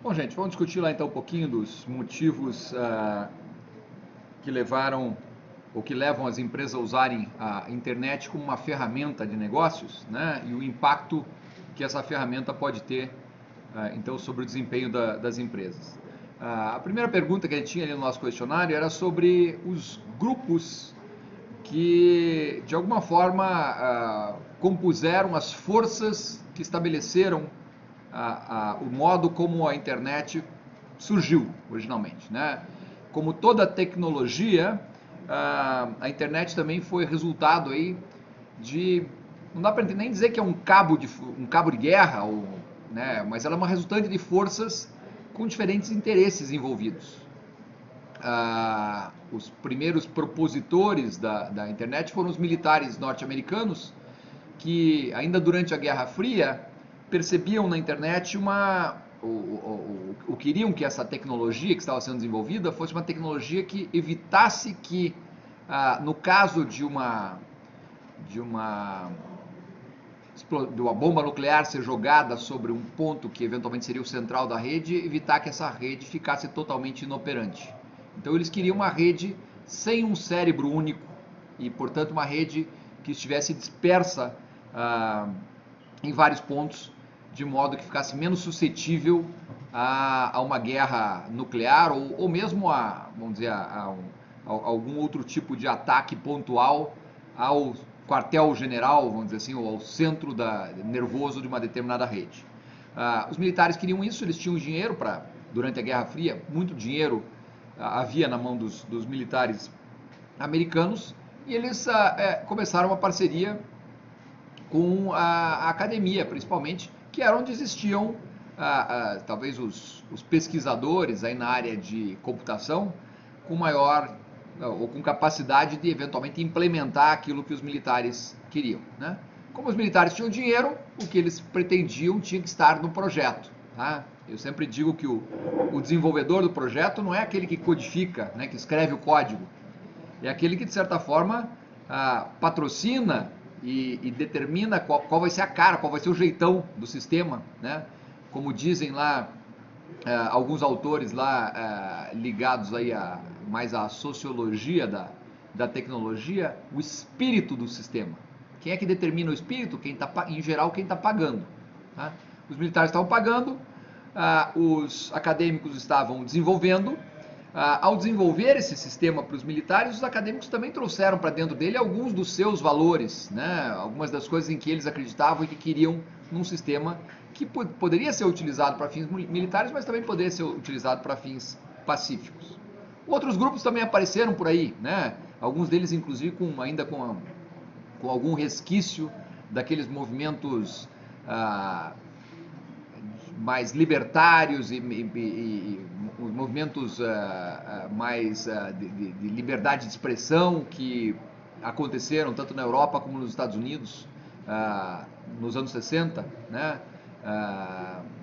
Bom, gente, vamos discutir lá então um pouquinho dos motivos que levaram ou que levam as empresas a usarem a internet como uma ferramenta de negócios, né? E o impacto que essa ferramenta pode ter, então, sobre o desempenho das empresas. A primeira pergunta que a gente tinha ali no nosso questionário era sobre os grupos que, de alguma forma, compuseram as forças que estabeleceram o modo como a internet surgiu originalmente, né? Como toda tecnologia, a internet também foi resultado aí de, não dá para nem dizer que é um cabo de guerra, ou, né? Mas ela é uma resultante de forças com diferentes interesses envolvidos. Os primeiros propositores da internet foram os militares norte-americanos, que ainda durante a Guerra Fria percebiam na internet queriam que essa tecnologia que estava sendo desenvolvida fosse uma tecnologia que evitasse que, no caso de uma bomba nuclear ser jogada sobre um ponto que eventualmente seria o central da rede, evitar que essa rede ficasse totalmente inoperante. Então eles queriam uma rede sem um cérebro único e, portanto, uma rede que estivesse dispersa em vários pontos, de modo que ficasse menos suscetível a uma guerra nuclear ou mesmo vamos dizer, a algum outro tipo de ataque pontual ao quartel-general, vamos dizer assim, ou ao centro nervoso de uma determinada rede. Os militares queriam isso, eles tinham dinheiro para, durante a Guerra Fria, muito dinheiro havia na mão dos militares americanos, e eles começaram uma parceria com a academia, principalmente, que era onde existiam talvez os pesquisadores aí na área de computação com maior ou com capacidade de eventualmente implementar aquilo que os militares queriam, né? Como os militares tinham dinheiro, o que eles pretendiam tinha que estar no projeto, tá? Eu sempre digo que o desenvolvedor do projeto não é aquele que codifica, né, que escreve o código, é aquele que, de certa forma, patrocina e determina qual vai ser a cara, qual vai ser o jeitão do sistema, né? Como dizem lá alguns autores lá ligados aí mais à sociologia da tecnologia, o espírito do sistema. Quem é que determina o espírito? Em geral, quem está pagando. Tá? Os militares estavam pagando, os acadêmicos estavam desenvolvendo. Ao desenvolver esse sistema para os militares, os acadêmicos também trouxeram para dentro dele alguns dos seus valores, né? Algumas das coisas em que eles acreditavam e que queriam num sistema que poderia ser utilizado para fins militares, mas também poderia ser utilizado para fins pacíficos. Outros grupos também apareceram por aí, né? Alguns deles, inclusive, ainda com algum resquício daqueles movimentos mais libertários e os movimentos mais de liberdade de expressão que aconteceram tanto na Europa como nos Estados Unidos nos anos 60, né?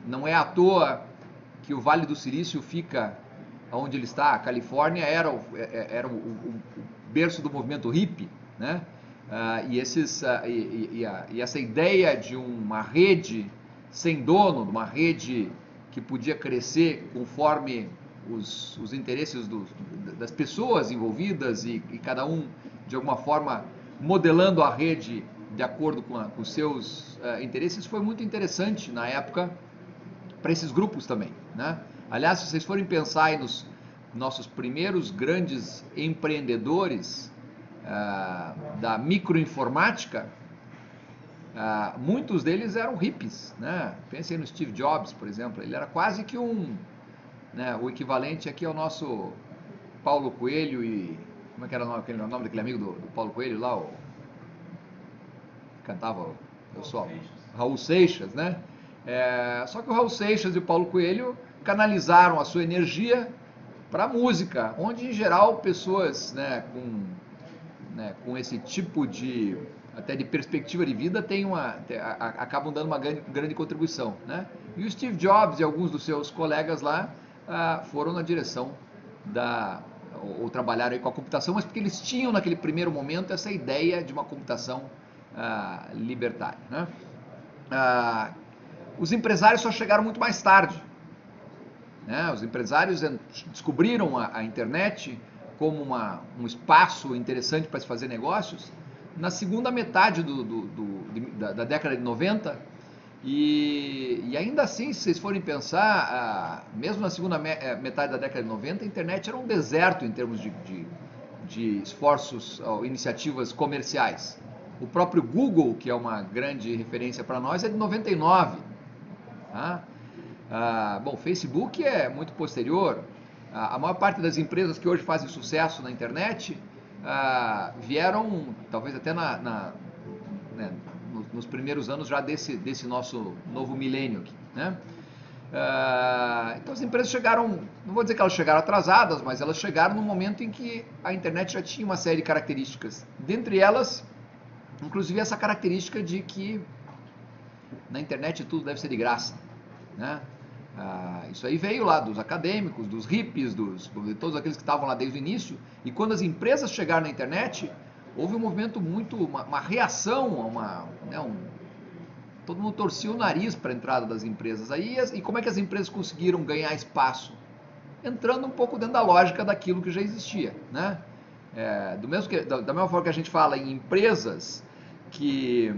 Não é à toa que o Vale do Silício fica onde ele está. A Califórnia era o berço do movimento hippie, né? E essa ideia de uma rede sem dono, uma rede que podia crescer conforme os interesses das pessoas envolvidas e cada um, de alguma forma, modelando a rede de acordo com os seus interesses, foi muito interessante na época para esses grupos também, né? Aliás, se vocês forem pensar aí nos nossos primeiros grandes empreendedores da microinformática, muitos deles eram hippies, né? Pensem no Steve Jobs, por exemplo. Ele era quase que né, o equivalente aqui ao nosso Paulo Coelho e... Como é que era o nome daquele amigo do Paulo Coelho lá? Cantava eu sou Raul Seixas, né? Só que o Raul Seixas e o Paulo Coelho canalizaram a sua energia para a música, onde em geral pessoas, né, com esse tipo de até de perspectiva de vida acabam dando uma grande contribuição, né? E o Steve Jobs e alguns dos seus colegas lá foram na direção ou trabalharam aí com a computação, mas porque eles tinham naquele primeiro momento essa ideia de uma computação libertária, né? Os empresários só chegaram muito mais tarde. né? Os empresários descobriram a internet como um espaço interessante para se fazer negócios na segunda metade da década de 90, e ainda assim, se vocês forem pensar, mesmo na segunda metade da década de 90, a internet era um deserto em termos de esforços ou iniciativas comerciais. O próprio Google, que é uma grande referência para nós, é de 99. Tá? Bom, o Facebook é muito posterior. A maior parte das empresas que hoje fazem sucesso na internet vieram, talvez até né, nos primeiros anos já desse nosso novo milênio aqui, né? Então as empresas chegaram, não vou dizer que elas chegaram atrasadas, mas elas chegaram no momento em que a internet já tinha uma série de características. Dentre elas, inclusive essa característica de que na internet tudo deve ser de graça, né? Isso aí veio lá dos acadêmicos, dos hippies, de todos aqueles que estavam lá desde o início. E quando as empresas chegaram na internet, houve um movimento uma reação, todo mundo torcia o nariz para a entrada das empresas. E como é que as empresas conseguiram ganhar espaço? Entrando um pouco dentro da lógica daquilo que já existia, né? Da mesma forma que a gente fala em empresas que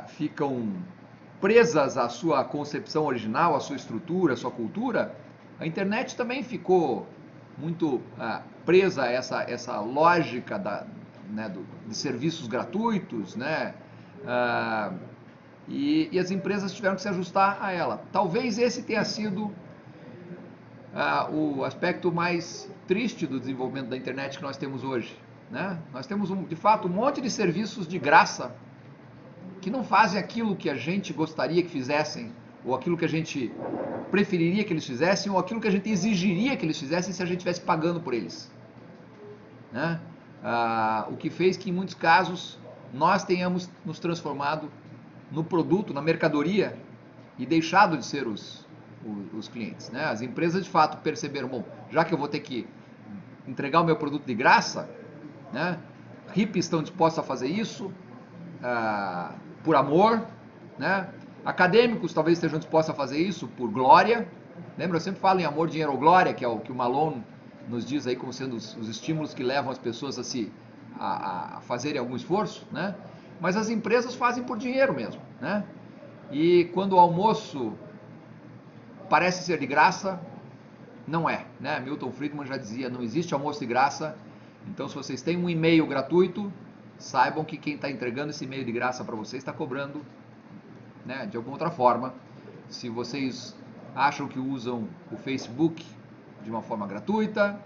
ficam presas à sua concepção original, à sua estrutura, à sua cultura, a internet também ficou muito presa a essa lógica de serviços gratuitos, né? E as empresas tiveram que se ajustar a ela. Talvez esse tenha sido o aspecto mais triste do desenvolvimento da internet que nós temos hoje, né? Nós temos, de fato, um monte de serviços de graça que não fazem aquilo que a gente gostaria que fizessem, ou aquilo que a gente preferiria que eles fizessem, ou aquilo que a gente exigiria que eles fizessem se a gente estivesse pagando por eles, né? O que fez que, em muitos casos, nós tenhamos nos transformado no produto, na mercadoria, e deixado de ser os clientes, né? As empresas, de fato, perceberam, bom, já que eu vou ter que entregar o meu produto de graça, né? Hippies estão dispostos a fazer isso, por amor, né? Acadêmicos talvez estejam dispostos a fazer isso por glória. Lembra, eu sempre falo em amor, dinheiro ou glória, que é o que o Malone nos diz aí como sendo os estímulos que levam as pessoas a fazerem algum esforço, né? Mas as empresas fazem por dinheiro mesmo, né? E quando o almoço parece ser de graça, não é, né? Milton Friedman já dizia, não existe almoço de graça. Então, se vocês têm um e-mail gratuito, saibam que quem está entregando esse e-mail de graça para vocês está cobrando, né, de alguma outra forma. Se vocês acham que usam o Facebook de uma forma gratuita,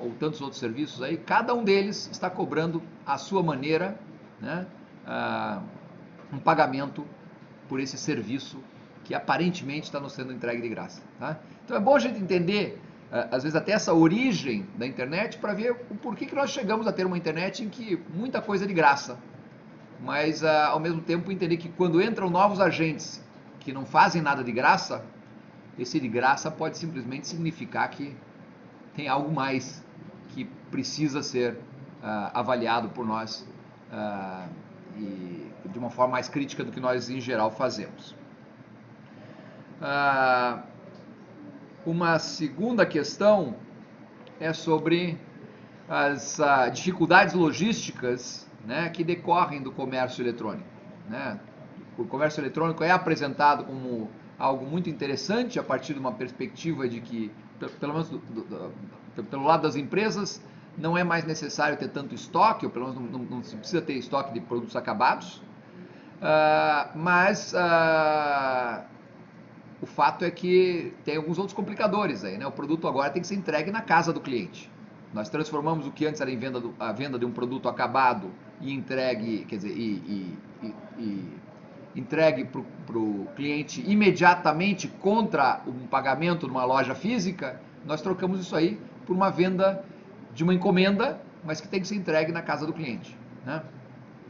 ou tantos outros serviços aí, cada um deles está cobrando à sua maneira, né, um pagamento por esse serviço que aparentemente está nos sendo entregue de graça, tá? Então é bom a gente entender, às vezes, até essa origem da internet, para ver o porquê que nós chegamos a ter uma internet em que muita coisa é de graça, mas ao mesmo tempo entender que quando entram novos agentes que não fazem nada de graça, esse de graça pode simplesmente significar que tem algo mais que precisa ser avaliado por nós, e de uma forma mais crítica do que nós em geral fazemos. Uma segunda questão é sobre as dificuldades logísticas, né, que decorrem do comércio eletrônico, né? O comércio eletrônico é apresentado como algo muito interessante a partir de uma perspectiva de que, pelo menos pelo lado das empresas, não é mais necessário ter tanto estoque, ou pelo menos não se precisa ter estoque de produtos acabados, mas o fato é que tem alguns outros complicadores aí, né? O produto agora tem que ser entregue na casa do cliente. Nós transformamos o que antes era a venda de um produto acabado e entregue, quer dizer, entregue para o cliente imediatamente contra um pagamento numa loja física. Nós trocamos isso aí por uma venda de uma encomenda, mas que tem que ser entregue na casa do cliente, né?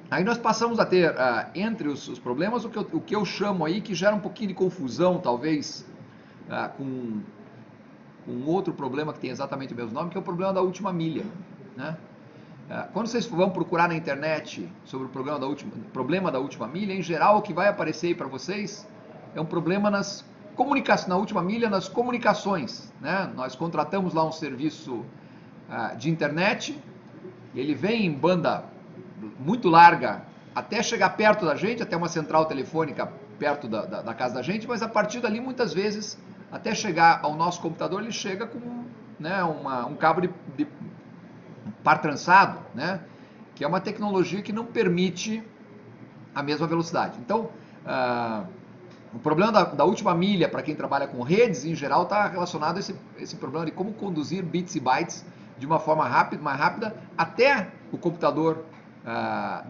Aí nós passamos a ter, entre os problemas, o que eu chamo aí, que gera um pouquinho de confusão, talvez, com outro problema que tem exatamente o mesmo nome, que é o problema da última milha, né? Quando vocês vão procurar na internet sobre o problema da última milha, em geral o que vai aparecer aí para vocês é um problema nas comunicação, na última milha, nas comunicações, né? Nós contratamos lá um serviço de internet, ele vem em banda muito larga até chegar perto da gente, até uma central telefônica perto da casa da gente, mas a partir dali, muitas vezes, até chegar ao nosso computador, ele chega com, né, um cabo de par trançado, né, que é uma tecnologia que não permite a mesma velocidade. Então, o problema da última milha, para quem trabalha com redes, em geral, está relacionado a esse problema de como conduzir bits e bytes de uma forma mais rápida, até o computador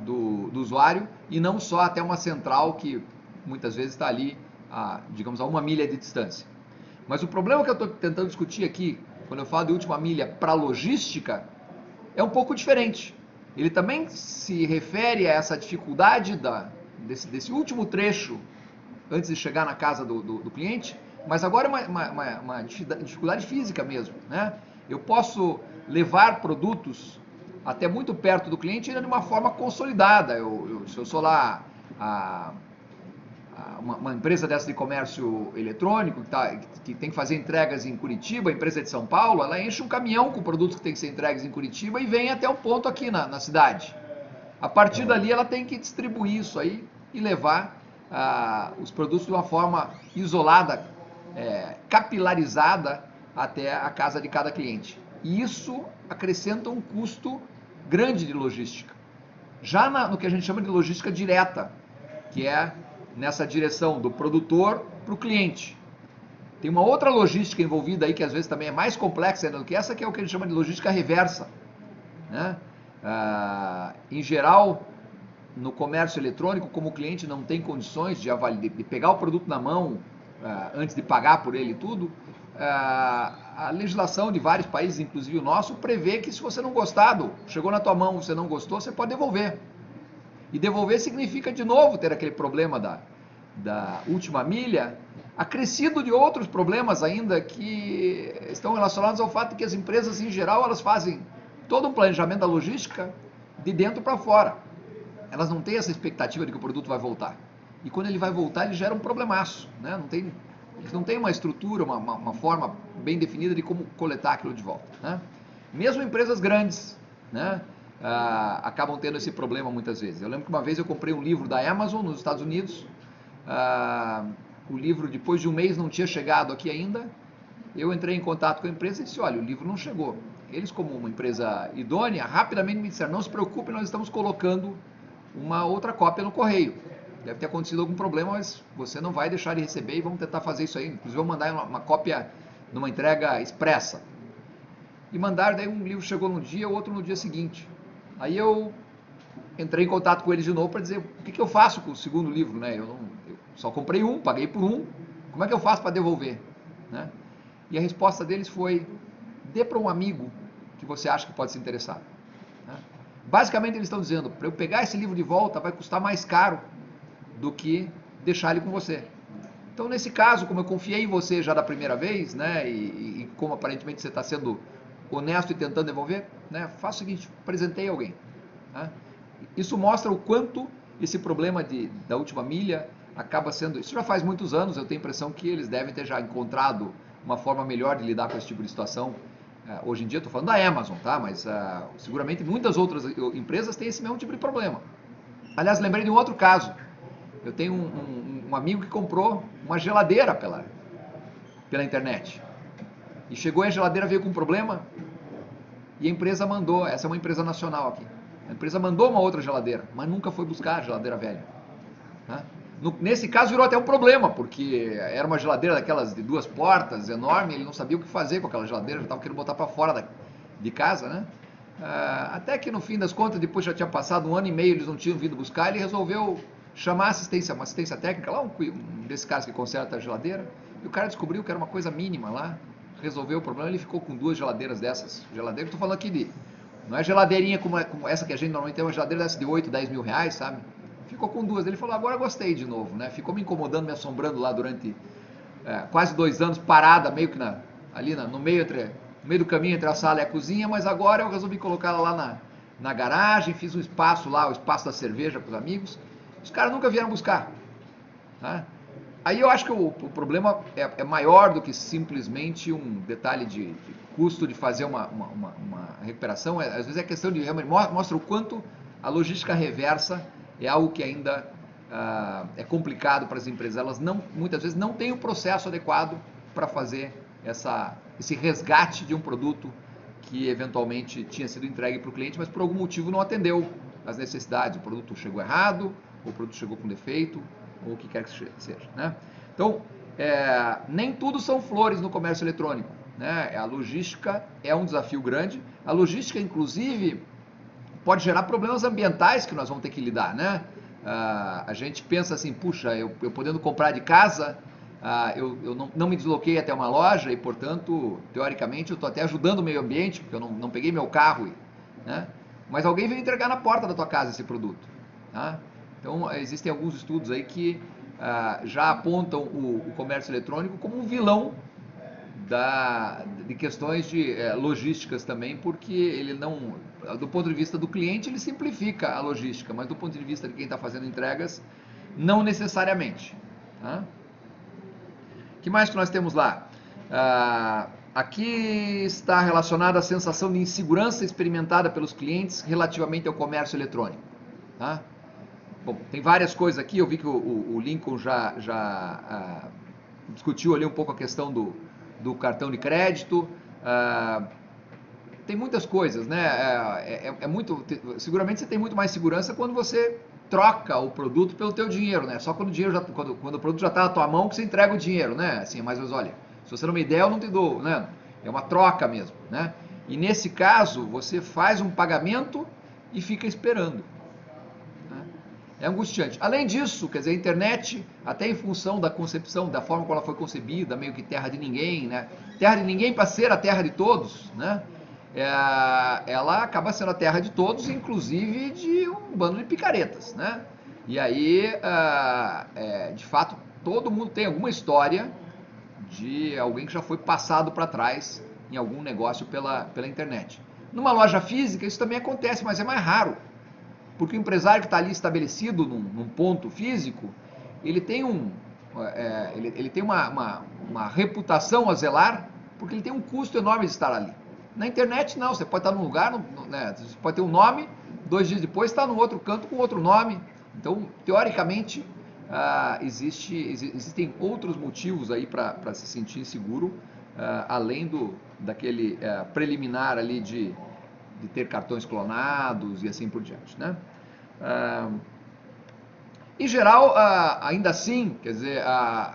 do usuário, e não só até uma central que muitas vezes está ali, digamos, a 1 milha de distância. Mas o problema que eu estou tentando discutir aqui, quando eu falo de última milha para logística, é um pouco diferente. Ele também se refere a essa dificuldade desse último trecho antes de chegar na casa do cliente, mas agora é uma dificuldade física mesmo, né? Eu posso levar produtos até muito perto do cliente ainda de uma forma consolidada. Se eu sou lá uma empresa dessa de comércio eletrônico que tem que fazer entregas em Curitiba, a empresa de São Paulo, ela enche um caminhão com produtos que tem que ser entregues em Curitiba e vem até um ponto aqui na cidade. A partir dali ela tem que distribuir isso aí e levar os produtos de uma forma isolada, capilarizada até a casa de cada cliente. E isso acrescenta um custo grande de logística. Já no que a gente chama de logística direta, que é nessa direção do produtor para o cliente. Tem uma outra logística envolvida aí que às vezes também é mais complexa do que essa, que é o que a gente chama de logística reversa, né? Em geral, no comércio eletrônico, como o cliente não tem condições de pegar o produto na mão antes de pagar por ele e tudo, a legislação de vários países, inclusive o nosso, prevê que se você não gostado, chegou na tua mão, você não gostou, você pode devolver. E devolver significa de novo ter aquele problema da última milha, acrescido de outros problemas ainda que estão relacionados ao fato de que as empresas em geral elas fazem todo um planejamento da logística de dentro para fora. Elas não têm essa expectativa de que o produto vai voltar. E quando ele vai voltar, ele gera um problemaço, né? Eles não têm uma estrutura, uma forma bem definida de como coletar aquilo de volta, né? Mesmo empresas grandes, né, acabam tendo esse problema muitas vezes. Eu lembro que uma vez eu comprei um livro da Amazon nos Estados Unidos, o livro depois de um mês não tinha chegado aqui ainda, eu entrei em contato com a empresa e disse, olha, o livro não chegou. Eles, como uma empresa idônea, rapidamente me disseram, não se preocupe, nós estamos colocando uma outra cópia no correio. Deve ter acontecido algum problema, mas você não vai deixar de receber e vamos tentar fazer isso aí. Inclusive, vamos mandar uma cópia numa entrega expressa. E mandaram, daí um livro chegou num dia, o outro no dia seguinte. Aí eu entrei em contato com eles de novo para dizer, o que eu faço com o segundo livro, né? Eu só comprei um, paguei por um, como é que eu faço para devolver, né? E a resposta deles foi, dê para um amigo que você acha que pode se interessar, né? Basicamente eles estão dizendo, para eu pegar esse livro de volta vai custar mais caro do que deixar ele com você. Então nesse caso, como eu confiei em você já da primeira vez, né, e como aparentemente você está sendo honesto e tentando devolver, né, faça o seguinte, apresentei alguém, né? Isso mostra o quanto esse problema da última milha acaba sendo, isso já faz muitos anos, eu tenho a impressão que eles devem ter já encontrado uma forma melhor de lidar com esse tipo de situação. Hoje em dia, estou falando da Amazon, tá? Mas seguramente muitas outras empresas têm esse mesmo tipo de problema. Aliás, lembrei de um outro caso. Eu tenho um amigo que comprou uma geladeira pela internet. E chegou e a geladeira veio com um problema e a empresa mandou, essa é uma empresa nacional aqui, a empresa mandou uma outra geladeira, mas nunca foi buscar a geladeira velha, né? Nesse caso virou até um problema, porque era uma geladeira daquelas de 2 portas, enorme, ele não sabia o que fazer com aquela geladeira, já estava querendo botar para fora de casa, né? Até que no fim das contas, depois já tinha passado 1 ano e meio, eles não tinham vindo buscar, ele resolveu chamar uma assistência técnica, lá um desses caras que conserta a geladeira, e o cara descobriu que era uma coisa mínima lá, resolveu o problema, ele ficou com 2 geladeiras dessas, geladeira que eu tô falando aqui não é geladeirinha como essa que a gente normalmente tem, uma geladeira dessa de 8, 10 mil reais, sabe? Ficou com 2, ele falou, agora gostei de novo, né? Ficou me incomodando, me assombrando lá durante quase 2 anos, parada, meio que ali no meio do caminho entre a sala e a cozinha, mas agora eu resolvi colocar ela lá na garagem, fiz um espaço lá, o espaço da cerveja para os amigos, os caras nunca vieram buscar, tá? Aí eu acho que o problema é maior do que simplesmente um detalhe de custo de fazer uma recuperação. Às vezes é questão de realmente mostra o quanto a logística reversa é algo que ainda é complicado para as empresas. Elas muitas vezes não têm o processo adequado para fazer esse resgate de um produto que eventualmente tinha sido entregue para o cliente, mas por algum motivo não atendeu às necessidades. O produto chegou errado, ou o produto chegou com defeito, ou o que quer que seja, né? Então, nem tudo são flores no comércio eletrônico, né? A logística é um desafio grande. A logística, inclusive, pode gerar problemas ambientais que nós vamos ter que lidar, né? A gente pensa assim, puxa, eu podendo comprar de casa, eu não me desloquei até uma loja e, portanto, teoricamente, eu estou até ajudando o meio ambiente, porque eu não peguei meu carro, né? Mas alguém veio entregar na porta da tua casa esse produto, tá? Então, existem alguns estudos aí que já apontam o comércio eletrônico como um vilão de questões de logísticas também, porque ele não, do ponto de vista do cliente, ele simplifica a logística, mas do ponto de vista de quem está fazendo entregas, não necessariamente, tá? O que mais que nós temos lá? Aqui está relacionada a sensação de insegurança experimentada pelos clientes relativamente ao comércio eletrônico, tá? Bom, tem várias coisas aqui. Eu vi que o Lincoln já discutiu ali um pouco a questão do cartão de crédito. Tem muitas coisas, né? Seguramente você tem muito mais segurança quando você troca o produto pelo teu dinheiro, né? Só quando o produto já está na tua mão que você entrega o dinheiro, né? Assim, mas olha, se você não me der, eu não te dou, né? É uma troca mesmo, né? E nesse caso, você faz um pagamento e fica esperando. É angustiante. Além disso, quer dizer, a internet, até em função da concepção, da forma como ela foi concebida, meio que terra de ninguém, né? Terra de ninguém para ser a terra de todos, né? Ela acaba sendo a terra de todos, inclusive de um bando de picaretas, né? E aí, de fato, todo mundo tem alguma história de alguém que já foi passado para trás em algum negócio pela internet. Numa loja física, isso também acontece, mas é mais raro. Porque o empresário que está ali estabelecido num ponto físico, ele tem ele tem uma reputação a zelar, porque ele tem um custo enorme de estar ali. Na internet não, você pode estar num lugar, né, você pode ter um nome, 2 dias depois está no outro canto com outro nome. Então, teoricamente, existem outros motivos aí para se sentir inseguro, além daquele preliminar ali de ter cartões clonados e assim por diante, né? Em geral, ainda assim, quer dizer,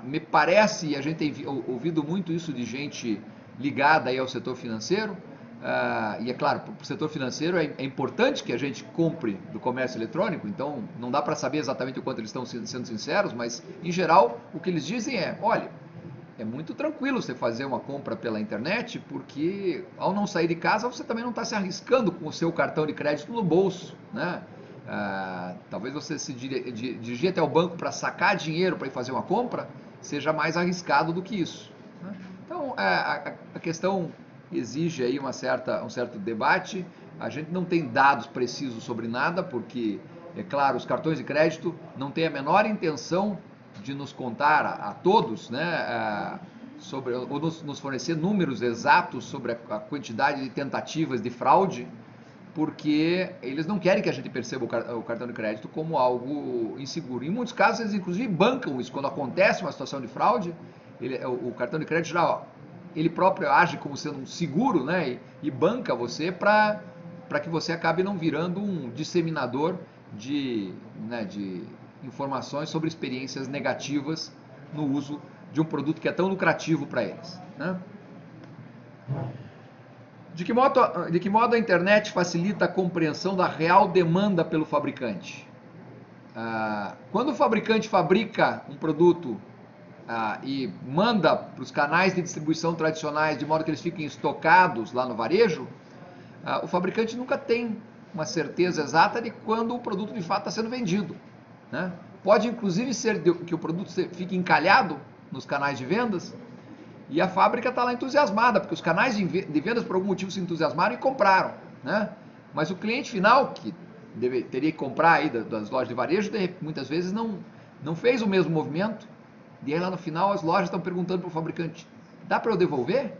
me parece, e a gente tem ouvido muito isso de gente ligada aí ao setor financeiro, e é claro, para o setor financeiro é importante que a gente compre do comércio eletrônico, então não dá para saber exatamente o quanto eles estão sendo sinceros, mas em geral o que eles dizem é, olha, é muito tranquilo você fazer uma compra pela internet, porque ao não sair de casa você também não está se arriscando com o seu cartão de crédito no bolso, né? Talvez você se dirigir até o banco para sacar dinheiro para ir fazer uma compra seja mais arriscado do que isso, né? Então a questão exige aí um certo debate. A gente não tem dados precisos sobre nada, porque, é claro, os cartões de crédito não têm a menor intenção de nos contar a todos, né, ou nos fornecer números exatos sobre a quantidade de tentativas de fraude, porque eles não querem que a gente perceba o cartão de crédito como algo inseguro. Em muitos casos, eles inclusive bancam isso. Quando acontece uma situação de fraude, o cartão de crédito ele próprio age como sendo um seguro, né, e banca você para que você acabe não virando um disseminador de informações sobre experiências negativas no uso de um produto que é tão lucrativo para eles, né? De que modo a internet facilita a compreensão da real demanda pelo fabricante? Quando o fabricante fabrica um produto e manda para os canais de distribuição tradicionais, de modo que eles fiquem estocados lá no varejo, o fabricante nunca tem uma certeza exata de quando o produto de fato está sendo vendido, né? Pode inclusive ser que o produto fique encalhado nos canais de vendas e a fábrica está lá entusiasmada, porque os canais de vendas por algum motivo se entusiasmaram e compraram, né? Mas o cliente final, que teria que comprar aí das lojas de varejo, muitas vezes não fez o mesmo movimento E aí lá no final as lojas estão perguntando para o fabricante, dá para eu devolver?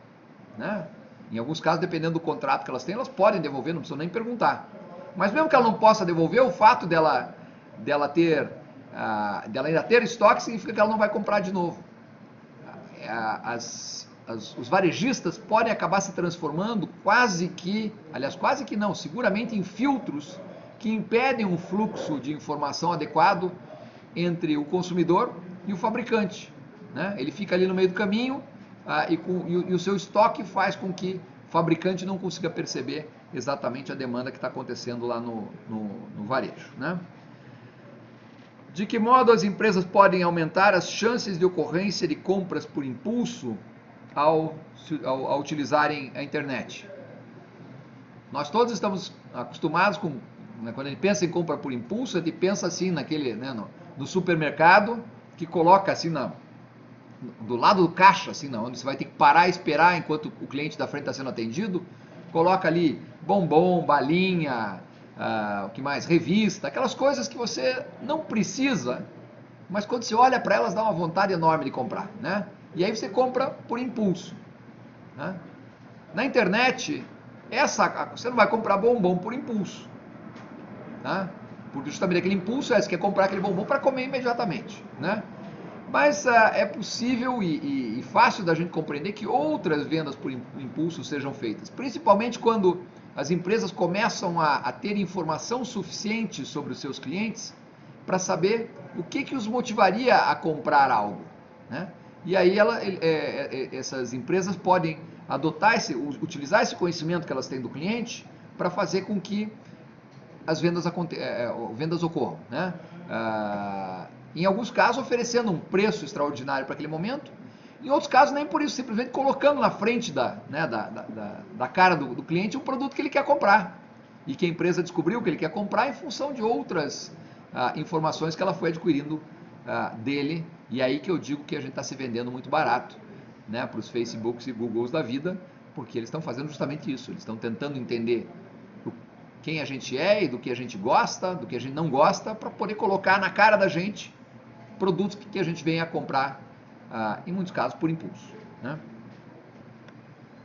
Né? Em alguns casos, dependendo do contrato que elas têm, elas podem devolver, não precisam nem perguntar. Mas mesmo que ela não possa devolver, o fato dela ainda ter estoque significa que ela não vai comprar de novo. Os varejistas podem acabar se transformando quase que não, seguramente em filtros que impedem um fluxo de informação adequado entre o consumidor e o fabricante. Né? Ele fica ali no meio do caminho e o seu estoque faz com que o fabricante não consiga perceber exatamente a demanda que está acontecendo lá no varejo. Né? De que modo as empresas podem aumentar as chances de ocorrência de compras por impulso ao utilizarem a internet? Nós todos estamos acostumados com, né, quando a gente pensa em compra por impulso, a gente pensa assim no supermercado, que coloca assim do lado do caixa, assim, onde você vai ter que parar e esperar enquanto o cliente da frente está sendo atendido, coloca ali bombom, balinha, o que mais? Revista, aquelas coisas que você não precisa, mas quando você olha para elas dá uma vontade enorme de comprar, né? E aí você compra por impulso. Né? Na internet, você não vai comprar bombom por impulso. Tá? Porque justamente aquele impulso você quer comprar aquele bombom para comer imediatamente. Né? Mas é possível e fácil da gente compreender que outras vendas por impulso sejam feitas. Principalmente quando as empresas começam a ter informação suficiente sobre os seus clientes para saber o que os motivaria a comprar algo. Né? E aí essas empresas podem utilizar esse conhecimento que elas têm do cliente para fazer com que as vendas ocorram. Né? Em alguns casos oferecendo um preço extraordinário para aquele momento, em outros casos nem por isso, simplesmente colocando na frente da cara do cliente um produto que ele quer comprar e que a empresa descobriu que ele quer comprar em função de outras informações que ela foi adquirindo dele. E aí que eu digo que a gente está se vendendo muito barato, né, para os Facebooks e Googles da vida, porque eles estão fazendo justamente isso, eles estão tentando entender quem a gente é e do que a gente gosta, do que a gente não gosta, para poder colocar na cara da gente produtos que a gente venha a comprar, em muitos casos, por impulso. Né?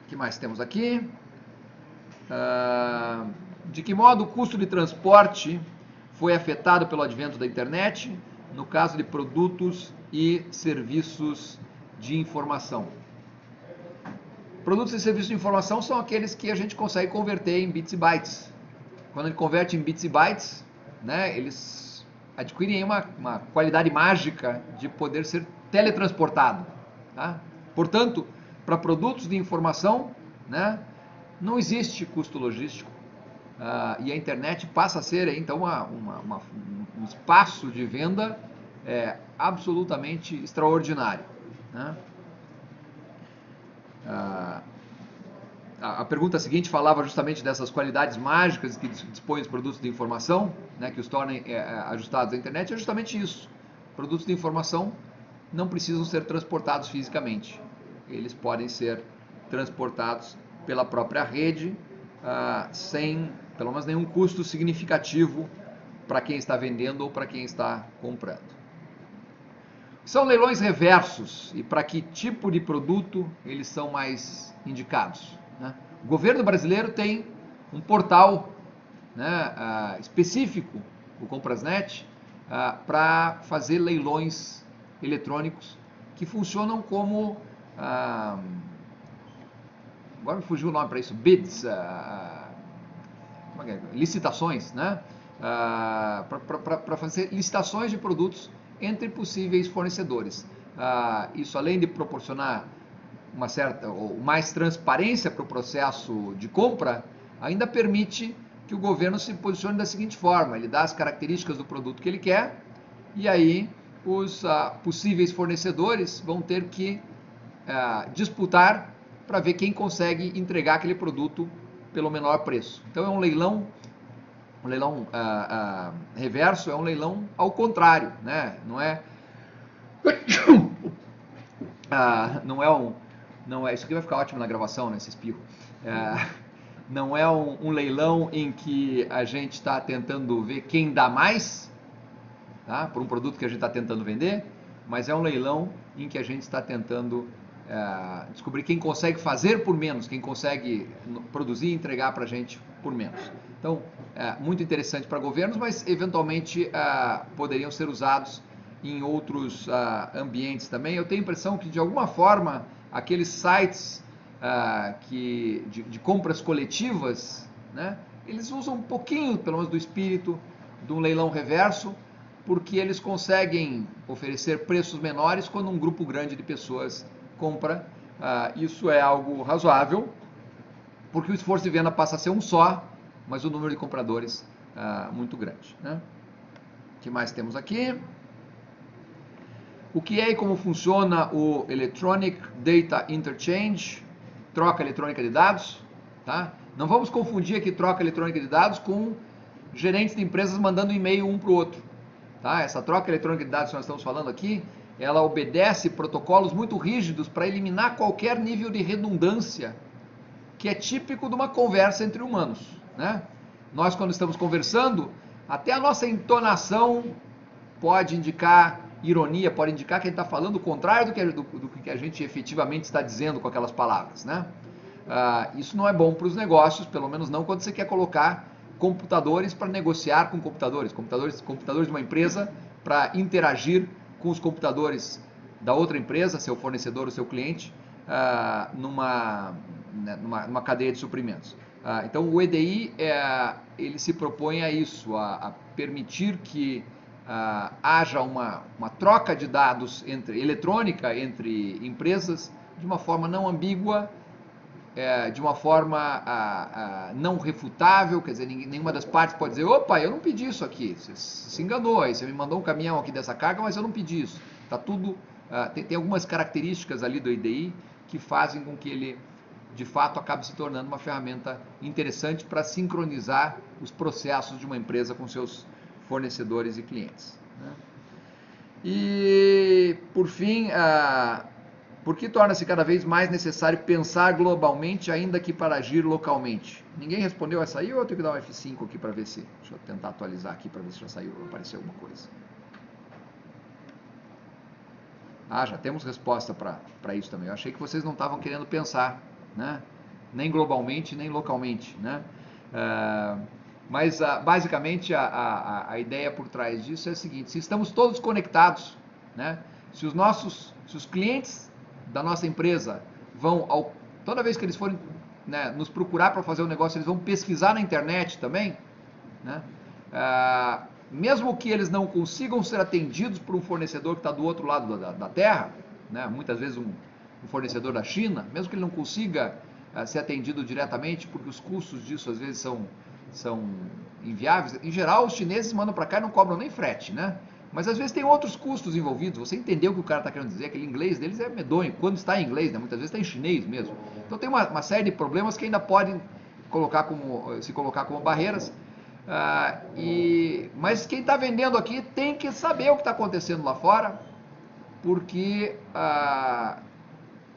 O que mais temos aqui? De que modo o custo de transporte foi afetado pelo advento da internet, no caso de produtos e serviços de informação? Produtos e serviços de informação são aqueles que a gente consegue converter em bits e bytes. Quando ele converte em bits e bytes, né, eles adquirem uma qualidade mágica de poder ser teletransportado. Tá? Portanto, para produtos de informação, né, não existe custo logístico. E a internet passa a ser então um espaço de venda absolutamente extraordinário. Né? A pergunta seguinte falava justamente dessas qualidades mágicas que dispõem os produtos de informação, né, que os tornem ajustados à internet. É justamente isso. Produtos de informação não precisam ser transportados fisicamente. Eles podem ser transportados pela própria rede, sem pelo menos nenhum custo significativo para quem está vendendo ou para quem está comprando. São leilões reversos e para que tipo de produto eles são mais indicados? Né? O governo brasileiro tem um portal, né, específico, o Comprasnet, para fazer leilões eletrônicos que funcionam como, agora me fugiu o nome para isso, bids, licitações, né? Para fazer licitações de produtos entre possíveis fornecedores. Isso, além de proporcionar uma certa ou mais transparência para o processo de compra, ainda permite que o governo se posicione da seguinte forma: ele dá as características do produto que ele quer, e aí os possíveis fornecedores vão ter que disputar para ver quem consegue entregar aquele produto pelo menor preço. Então é um leilão reverso, é um leilão ao contrário, né? Não é isso aqui vai ficar ótimo na gravação, né, esse espirro. Não é um leilão em que a gente está tentando ver quem dá mais, tá, por um produto que a gente está tentando vender, mas é um leilão em que a gente está tentando descobrir quem consegue fazer por menos, quem consegue produzir e entregar para a gente por menos. Então, muito interessante para governos, mas eventualmente poderiam ser usados em outros ambientes também. Eu tenho a impressão que, de alguma forma, aqueles sites de compras coletivas, né, eles usam um pouquinho, pelo menos, do espírito de um leilão reverso, porque eles conseguem oferecer preços menores quando um grupo grande de pessoas compra. Isso é algo razoável, porque o esforço de venda passa a ser um só, mas o número de compradores muito grande, né? O que mais temos aqui? O que é e como funciona o Electronic Data Interchange, troca eletrônica de dados, tá? Não vamos confundir aqui troca eletrônica de dados com gerentes de empresas mandando e-mail um para o outro, tá? Essa troca eletrônica de dados que nós estamos falando aqui, ela obedece protocolos muito rígidos para eliminar qualquer nível de redundância que é típico de uma conversa entre humanos, né? Nós, quando estamos conversando, até a nossa entonação pode indicar ironia, pode indicar que a gente está falando o contrário do que a gente efetivamente está dizendo com aquelas palavras, né? Isso não é bom para os negócios, pelo menos não quando você quer colocar computadores para negociar com computadores de uma empresa para interagir com os computadores da outra empresa, seu fornecedor ou seu cliente, numa cadeia de suprimentos. Então o EDI ele se propõe a isso, a permitir que haja uma troca de dados eletrônica entre empresas de uma forma não ambígua, de uma forma não refutável, quer dizer, nenhuma das partes pode dizer, opa, eu não pedi isso aqui, você se enganou aí, você me mandou um caminhão aqui dessa carga, mas eu não pedi isso. Tá tudo, tem algumas características ali do EDI que fazem com que ele, de fato, acabe se tornando uma ferramenta interessante para sincronizar os processos de uma empresa com seus fornecedores e clientes, né? E, por fim, por que torna-se cada vez mais necessário pensar globalmente, ainda que para agir localmente? Ninguém respondeu essa aí, ou eu tenho que dar um F5 aqui para ver se... Deixa eu tentar atualizar aqui para ver se já saiu, apareceu alguma coisa. Já temos resposta para isso também. Eu achei que vocês não estavam querendo pensar, né? Nem globalmente, nem localmente, né? Mas basicamente a ideia por trás disso é a seguinte: se estamos todos conectados, né? Se os clientes da nossa empresa toda vez que eles forem, né, nos procurar para fazer um negócio, eles vão pesquisar na internet também, né? Mesmo que eles não consigam ser atendidos por um fornecedor que está do outro lado da terra, né? Muitas vezes um fornecedor da China, mesmo que ele não consiga ser atendido diretamente, porque os custos disso às vezes são inviáveis. Em geral, os chineses mandam para cá e não cobram nem frete, né? Mas às vezes tem outros custos envolvidos. Você entendeu o que o cara está querendo dizer? Aquele inglês deles é medonho. Quando está em inglês, né? Muitas vezes está em chinês mesmo. Então tem uma série de problemas que ainda podem se colocar como barreiras. Mas quem está vendendo aqui tem que saber o que está acontecendo lá fora, porque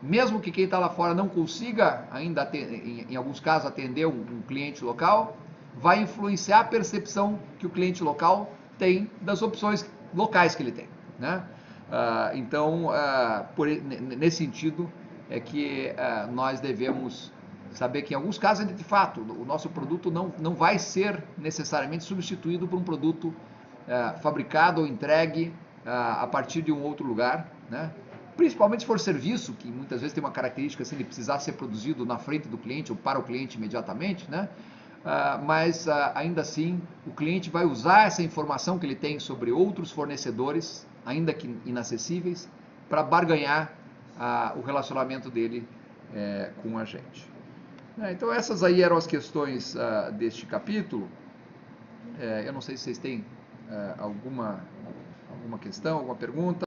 mesmo que quem está lá fora não consiga ainda, em alguns casos, atender um cliente local, vai influenciar a percepção que o cliente local tem das opções locais que ele tem, né? Então, nesse sentido, é que nós devemos saber que em alguns casos, de fato, o nosso produto não vai ser necessariamente substituído por um produto fabricado ou entregue a partir de um outro lugar, né? Principalmente se for serviço, que muitas vezes tem uma característica assim de precisar ser produzido na frente do cliente ou para o cliente imediatamente, né? Mas ainda assim o cliente vai usar essa informação que ele tem sobre outros fornecedores, ainda que inacessíveis, para barganhar o relacionamento dele com a gente. Então essas aí eram as questões deste capítulo. Eu não sei se vocês têm alguma questão, alguma pergunta.